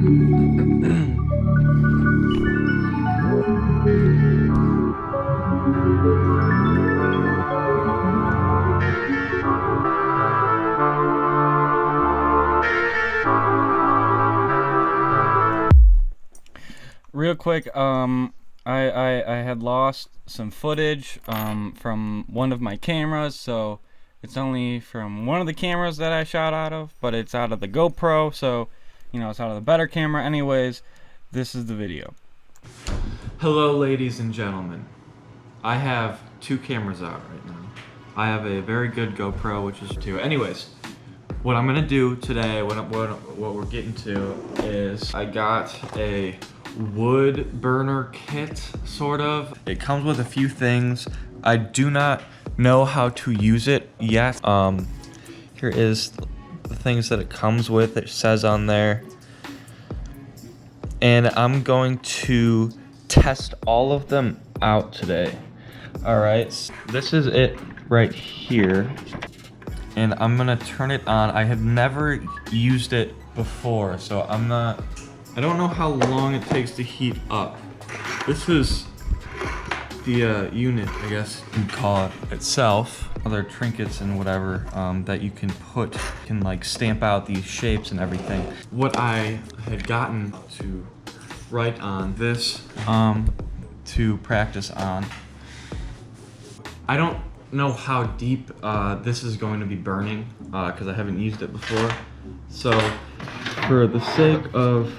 Real quick, I had lost some footage from one of my cameras, so it's only from one of the cameras that I shot out of, but it's out of the GoPro, so you know it's out of the better camera. Anyways, this is the video. Hello, ladies and gentlemen. I have two cameras out right now. I have a very good GoPro, which is 2. Anyways, what I'm gonna do today, what we're getting to is I got a wood burner kit, sort of. It comes with a few things. I do not know how to use it yet. Here is the things that it comes with. It says on there. And I'm going to test all of them out today. All right, so this is it right here. And I'm gonna turn it on. I have never used it before, so I don't know how long it takes to heat up. This is the unit, I guess you'd call it, itself. Other trinkets and whatever that you can like stamp out these shapes and everything. What I had gotten to write on this to practice on. I don't know how deep this is going to be burning because I haven't used it before. So for the sake of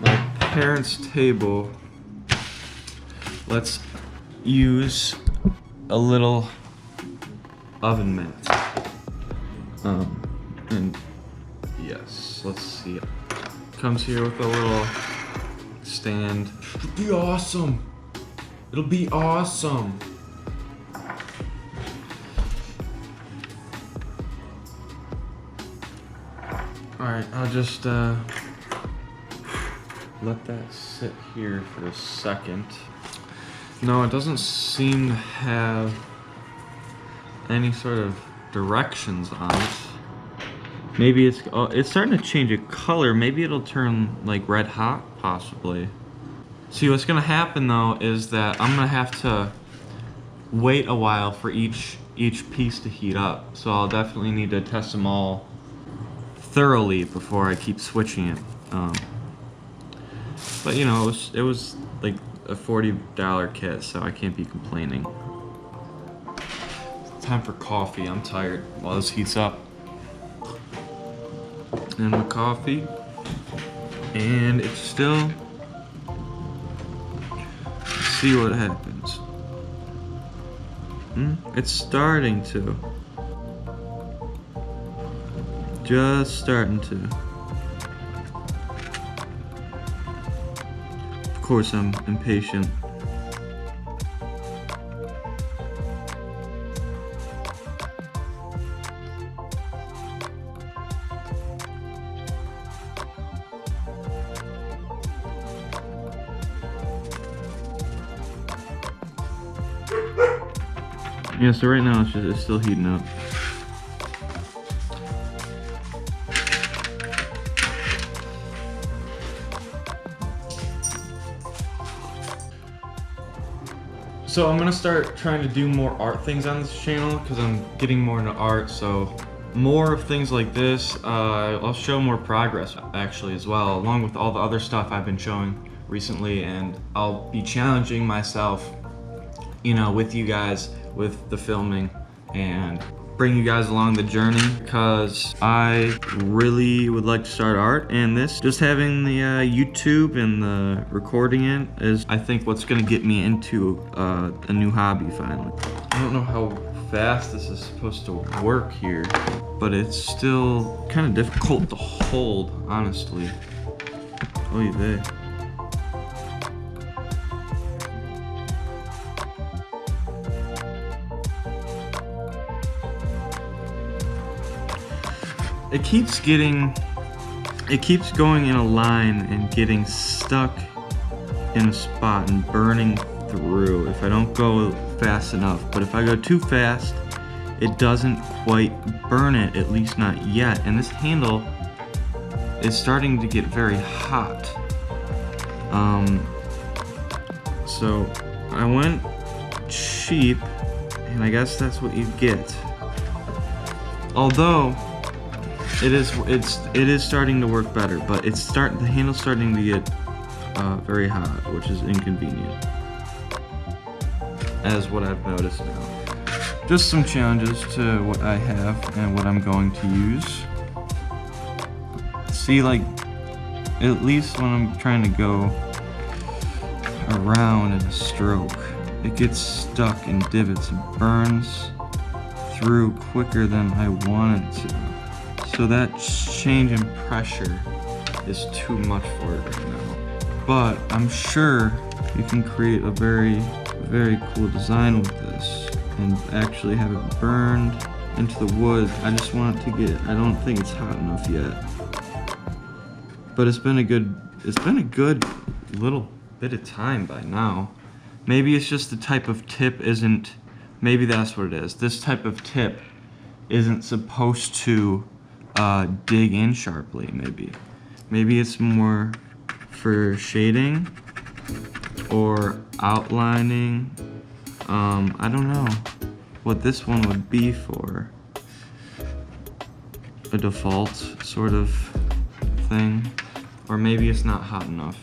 my parents' table, let's use a little oven mitt. And yes, let's see. It comes here with a little stand. It'll be awesome. It'll be awesome. Alright, I'll just let that sit here for a second. No, it doesn't seem to have any sort of directions on it. Maybe it's starting to change a color. Maybe it'll turn like red hot, possibly. See, what's gonna happen though is that I'm gonna have to wait a while for each piece to heat up. So I'll definitely need to test them all thoroughly before I keep switching it. But you know, it was like a $40 kit, so I can't be complaining. Time for coffee. I'm tired while this heats up. And the coffee. And it's still... Let's see what happens. It's starting to. Just starting to. Of course, I'm impatient. Yeah, so right now it's still heating up. So I'm gonna start trying to do more art things on this channel because I'm getting more into art, so more of things like this. I'll show more progress actually as well, along with all the other stuff I've been showing recently, and I'll be challenging myself, you know, with you guys, with the filming, and bring you guys along the journey, because I really would like to start art, and this, just having the YouTube and the recording it is, I think, what's gonna get me into a new hobby finally. I don't know how fast this is supposed to work here, but it's still kind of difficult to hold, honestly. Oy vey. It keeps going in a line and getting stuck in a spot and burning through if I don't go fast enough. But if I go too fast, it doesn't quite burn it, at least not yet. And this handle it's starting to get very hot. So I went cheap, and I guess that's what you get. Although it is starting to work better, but the handle's starting to get very hot, which is inconvenient, as what I've noticed now. Just some challenges to what I have and what I'm going to use. See, like, at least when I'm trying to go around in a stroke, it gets stuck in divots and burns through quicker than I want it to. So that change in pressure is too much for it right now. But I'm sure you can create a very, very cool design with this and actually have it burned into the wood. I just want it to get, I don't think it's hot enough yet. But it's been a good little bit of time by now. Maybe it's just the type of tip isn't, maybe that's what it is. This type of tip isn't supposed to dig in sharply, maybe. Maybe it's more for shading or outlining. I don't know what this one would be for. A default sort of thing. Or maybe it's not hot enough.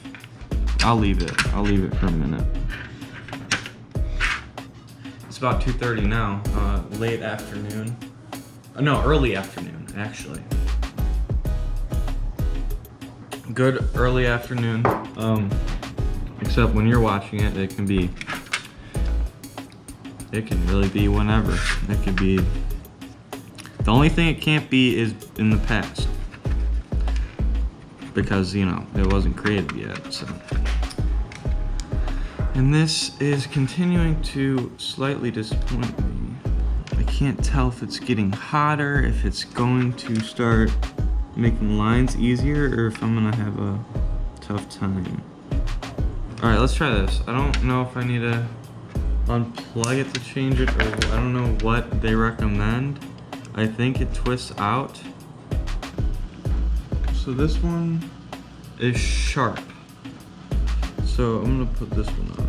I'll leave it for a minute. It's about 2:30 now, late afternoon. No, early afternoon, actually. Good early afternoon, except when you're watching it, it can really be whenever. It could be, the only thing it can't be is in the past. Because, you know, it wasn't created yet, so. And this is continuing to slightly disappoint me. I can't tell if it's getting hotter, if it's going to start making lines easier, or if I'm gonna have a tough time. All right, let's try this. I don't know if I need to unplug it to change it, or I don't know what they recommend. I think it twists out. So this one is sharp. So I'm gonna put this one on.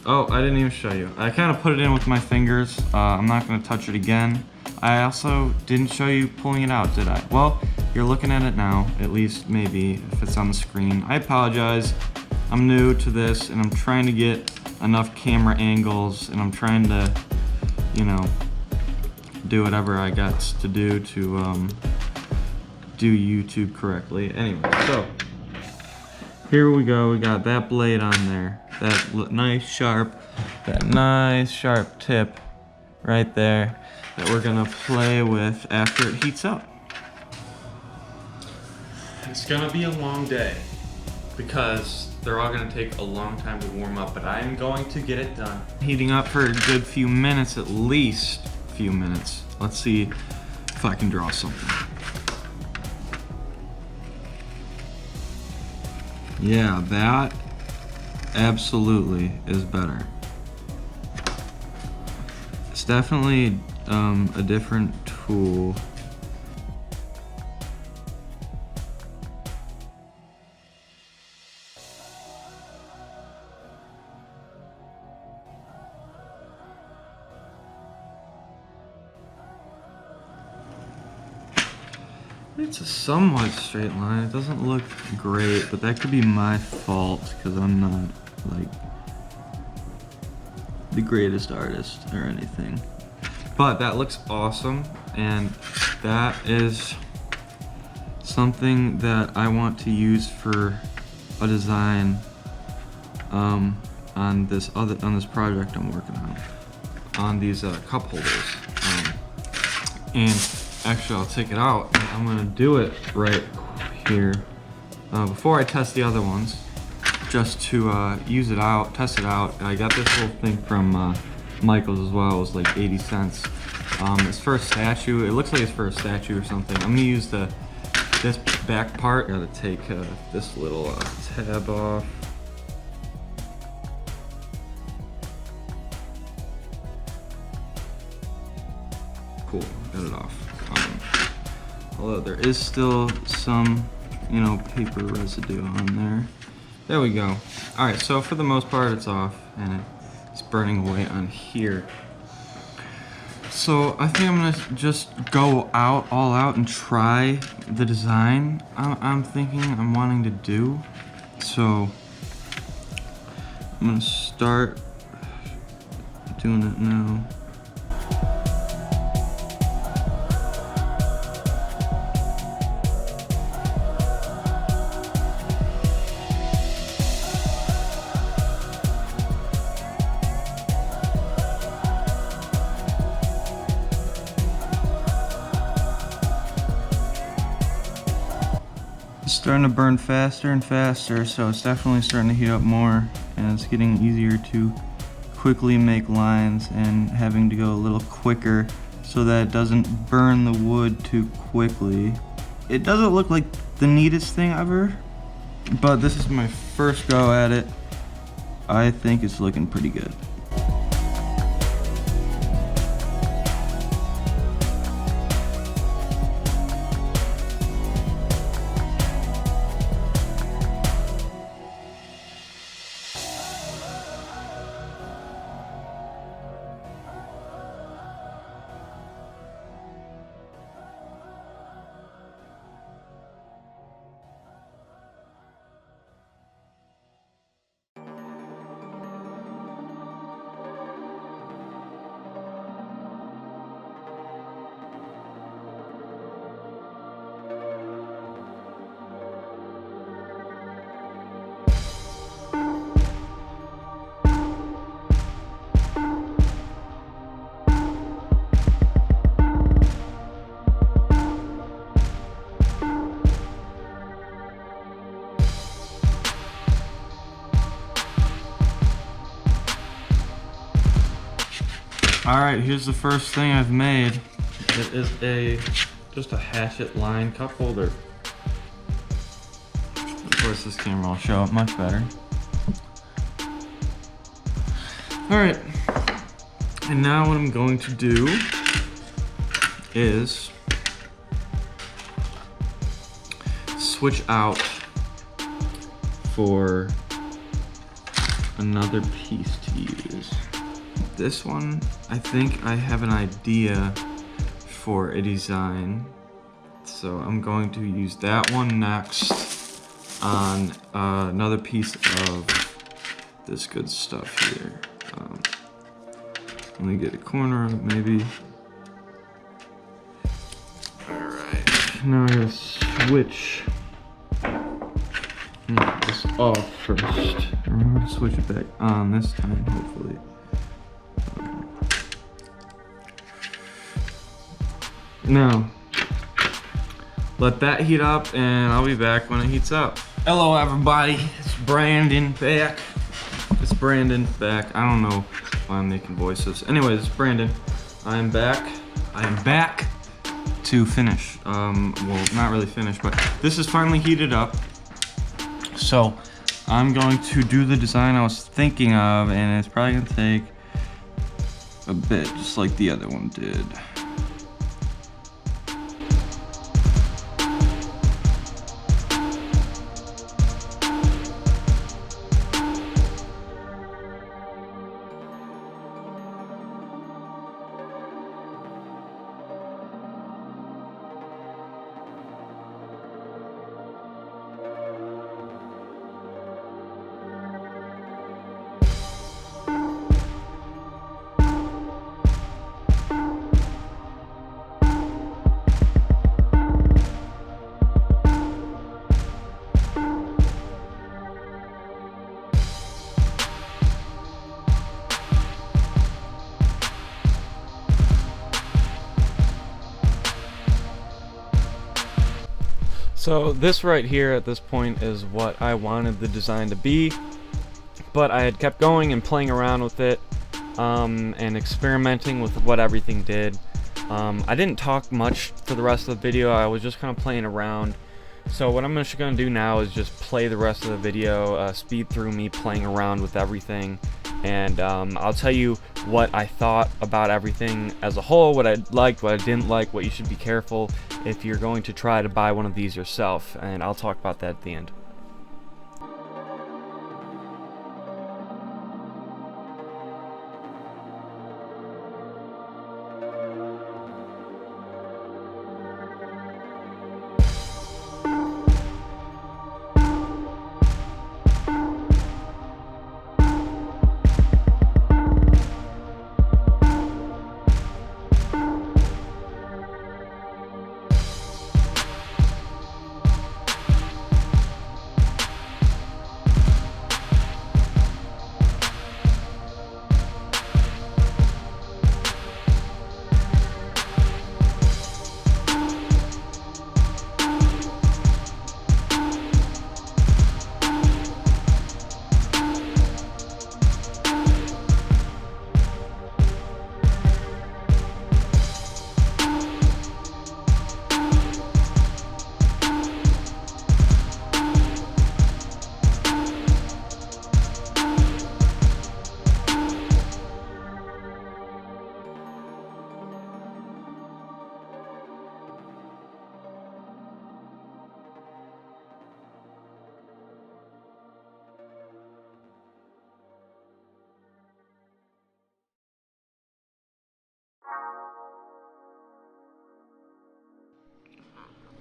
Oh, I didn't even show you. I kind of put it in with my fingers. I'm not gonna touch it again. I also didn't show you pulling it out, did I? Well, you're looking at it now, at least maybe, if it's on the screen. I apologize. I'm new to this, and I'm trying to get enough camera angles, and I'm trying to, you know, do whatever I got to do to do YouTube correctly. Anyway, so here we go. We got that blade on there. That nice sharp tip right there that we're gonna play with after it heats up. It's gonna be a long day because they're all gonna take a long time to warm up, but I'm going to get it done. Heating up for a good few minutes, at least a few minutes. Let's see if I can draw something. Yeah, that absolutely is better. It's definitely a different tool. It's a somewhat straight line. It doesn't look great, but that could be my fault because I'm not like the greatest artist or anything. But that looks awesome, and that is something that I want to use for a design on this project I'm working on these cup holders. And actually, I'll take it out. I'm gonna do it right here before I test the other ones, just to use it out, test it out. I got this little thing from Michael's as well. It was like 80 cents. It's for a statue. It looks like it's for a statue or something. I'm gonna use this back part. Gotta take this little tab off. Cool, got it off. Although there is still some, you know, paper residue on there. There we go. All right, so for the most part it's off and it's burning away on here. So I think I'm gonna just go all out and try the design I'm wanting to do. So I'm gonna start doing it now. It's starting to burn faster and faster, so it's definitely starting to heat up more, and it's getting easier to quickly make lines and having to go a little quicker so that it doesn't burn the wood too quickly. It doesn't look like the neatest thing ever, but this is my first go at it. I think it's looking pretty good. Alright, here's the first thing I've made. It is just a hatchet line cup holder. Of course this camera will show up much better. Alright, and now what I'm going to do is switch out for another piece to use. This one, I think I have an idea for a design, so I'm going to use that one next on another piece of this good stuff here. Let me get a corner of it maybe. Alright, now I gotta switch this off first. I'm gonna switch it back on this time, hopefully. Now, let that heat up and I'll be back when it heats up. Hello everybody, it's Brandon back. It's Brandon back. I don't know why I'm making voices. Anyways, it's Brandon. I am back to finish. Well, not really finish, but this is finally heated up. So, I'm going to do the design I was thinking of, and it's probably gonna take a bit, just like the other one did. So this right here at this point is what I wanted the design to be, but I had kept going and playing around with it and experimenting with what everything did. I didn't talk much for the rest of the video. I was just kind of playing around. So what I'm just going to do now is just play the rest of the video, speed through me playing around with everything, and I'll tell you what I thought about everything as a whole, what I liked, what I didn't like, what you should be careful if you're going to try to buy one of these yourself, and I'll talk about that at the end.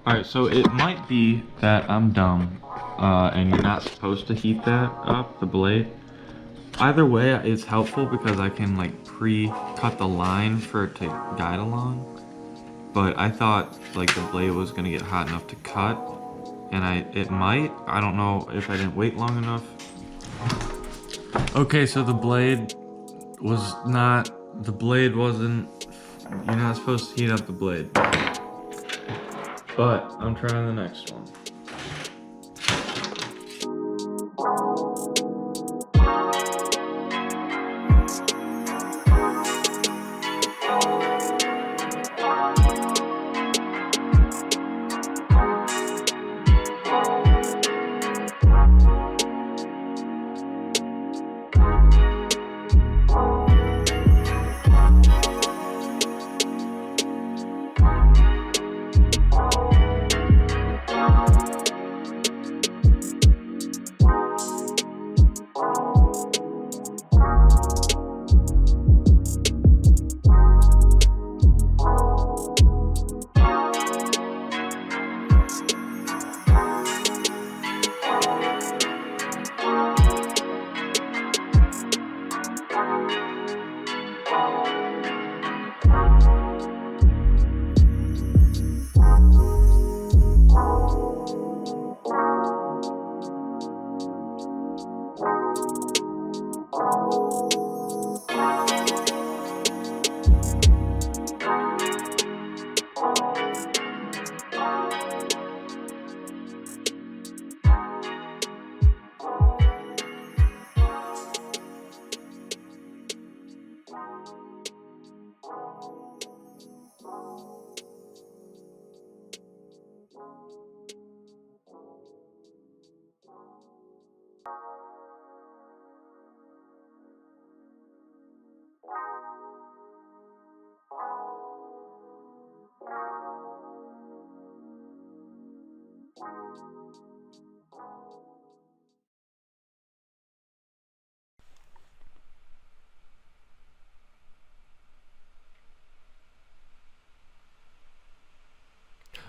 Alright, so it might be that I'm dumb, and you're not supposed to heat that up, the blade. Either way, it's helpful because I can like pre-cut the line for it to guide along. But I thought like the blade was gonna get hot enough to cut, and it might. I don't know if I didn't wait long enough. Okay, so the blade wasn't, you're not supposed to heat up the blade. But I'm trying the next one.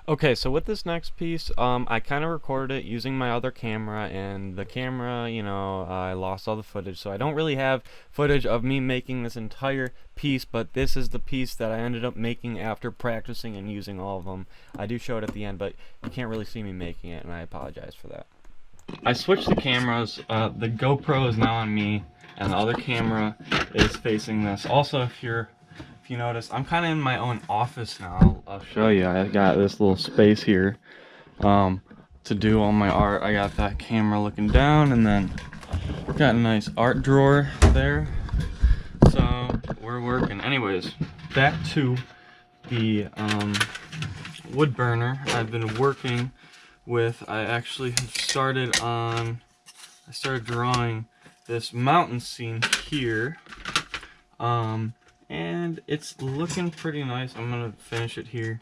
Okay, so with this next piece, I kind of recorded it using my other camera, and the camera, I lost all the footage, so I don't really have footage of me making this entire piece, but this is the piece that I ended up making after practicing and using all of them. I do show it at the end, but you can't really see me making it, and I apologize for that. I switched the cameras. The GoPro is now on me, and the other camera is facing this. Also, if you notice, I'm kind of in my own office now. I'll show you. I got this little space here to do all my art. I got that camera looking down, and then got a nice art drawer there. So we're working. Anyways, back to the wood burner I've been working with. I actually started drawing this mountain scene here. And it's looking pretty nice. I'm gonna finish it here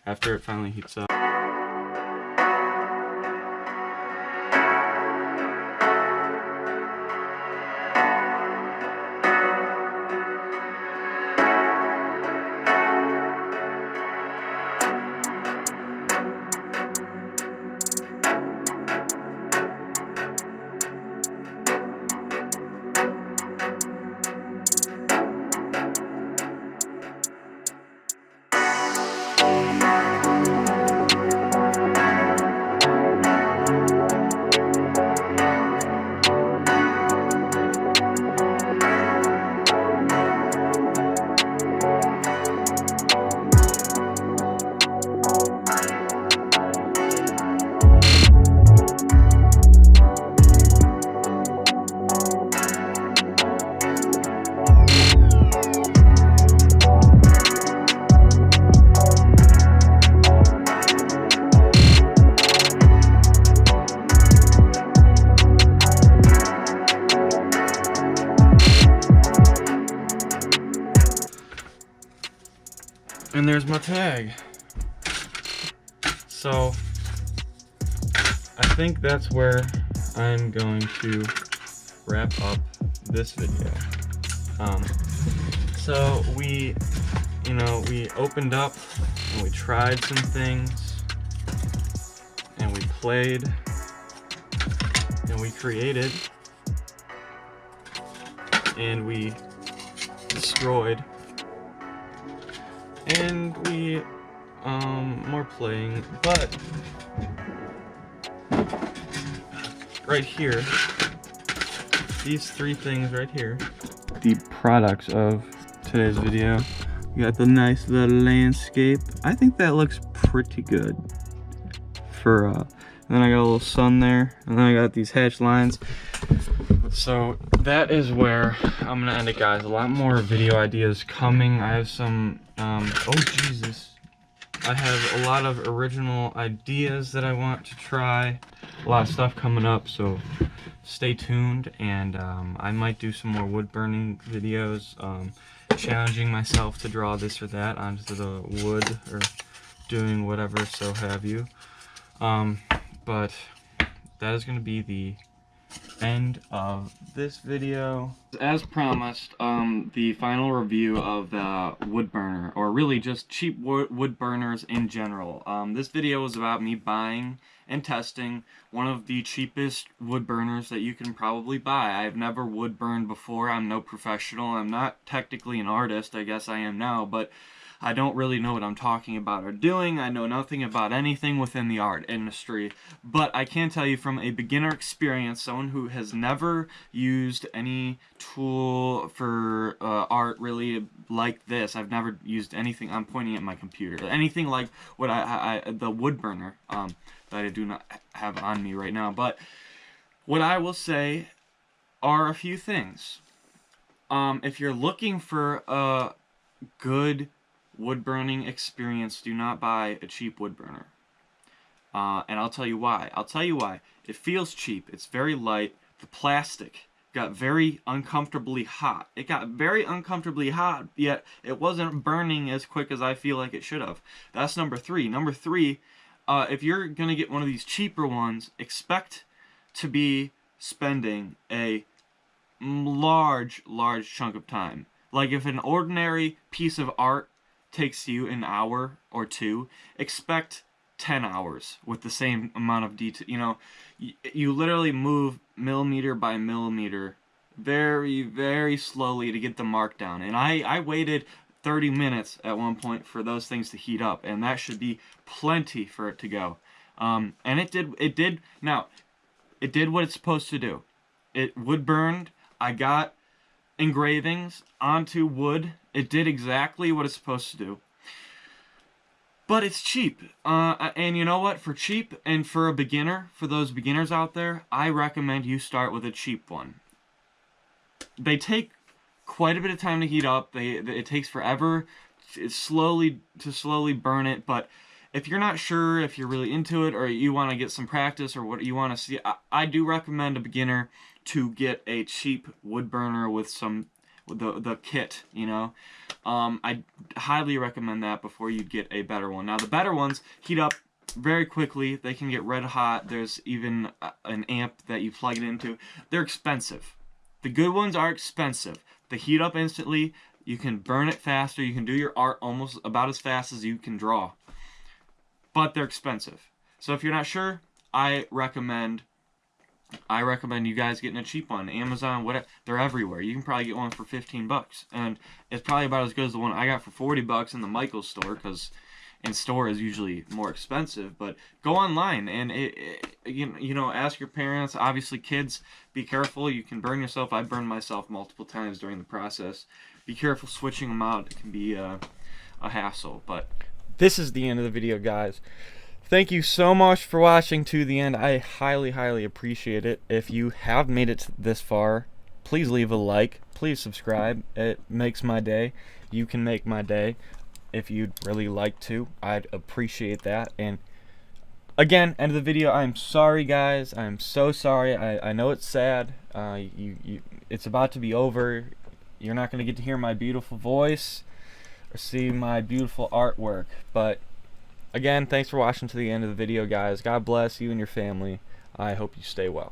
after it finally heats up. And there's my tag. So I think that's where I'm going to wrap up this video. So we opened up and we tried some things and we played and we created and we destroyed. And we, more playing, but right here, these three things right here, the products of today's video. You got the nice little landscape. I think that looks pretty good. And then I got a little sun there, and then I got these hatch lines. So that is where I'm gonna end it, guys. A lot more video ideas coming. I have some, oh Jesus. I have a lot of original ideas that I want to try. A lot of stuff coming up, so stay tuned. And I might do some more wood burning videos, challenging myself to draw this or that onto the wood, or doing whatever, so have you. But that is gonna be the end of this video. As promised, the final review of the wood burner, or really just cheap wood burners in general. This video is about me buying and testing one of the cheapest wood burners that you can probably buy. I've never wood burned before. I'm no professional. I'm not technically an artist. I guess I am now, but I don't really know what I'm talking about or doing. I know nothing about anything within the art industry, but I can tell you from a beginner experience, someone who has never used any tool for art really like this. I've never used anything. I'm pointing at my computer. Anything like what the wood burner that I do not have on me right now. But what I will say are a few things. If you're looking for a good wood burning experience, do not buy a cheap wood burner. And I'll tell you why. It feels cheap. It's very light. The plastic got very uncomfortably hot. It got very uncomfortably hot, yet it wasn't burning as quick as I feel like it should have. That's number three. Number three, if you're going to get one of these cheaper ones, expect to be spending a large chunk of time. Like if an ordinary piece of art takes you an hour or two, expect 10 hours with the same amount of detail. You know, you literally move millimeter by millimeter very slowly to get the mark down. And I waited 30 minutes at one point for those things to heat up, and that should be plenty for it to go. And it did what it's supposed to do. It wood burned. I got engravings onto wood. It did exactly what it's supposed to do. But it's cheap. And you know what? For cheap and for a beginner, for those beginners out there, I recommend you start with a cheap one. They take quite a bit of time to heat up. It takes forever to slowly burn it, but if you're not sure if you're really into it or you want to get some practice or what you want to see, I do recommend a beginner to get a cheap wood burner with some the kit, you know. I highly recommend that before you get a better one. Now the better ones heat up very quickly. They can get red hot. There's even an amp that you plug it into. They're expensive. The good ones are expensive. They heat up instantly. You can burn it faster. You can do your art almost about as fast as you can draw. But they're expensive. So if you're not sure, I recommend you guys getting a cheap one. Amazon, whatever, they're everywhere. You can probably get one for 15 bucks, and it's probably about as good as the one I got for 40 bucks in the Michaels store, because in store is usually more expensive. But go online and you know, ask your parents. Obviously, kids, be careful. You can burn yourself. I burned myself multiple times during the process. Be careful switching them out. It can be a hassle. But this is the end of the video, guys. Thank you so much for watching to the end. I highly appreciate it. If you have made it this far, please leave a like. Please subscribe. It makes my day. You can make my day if you'd really like to. I'd appreciate that. And again, end of the video. I'm sorry, guys. I'm so sorry. I know it's sad. It's about to be over. You're not going to get to hear my beautiful voice or see my beautiful artwork. But again, thanks for watching to the end of the video, guys. God bless you and your family. I hope you stay well.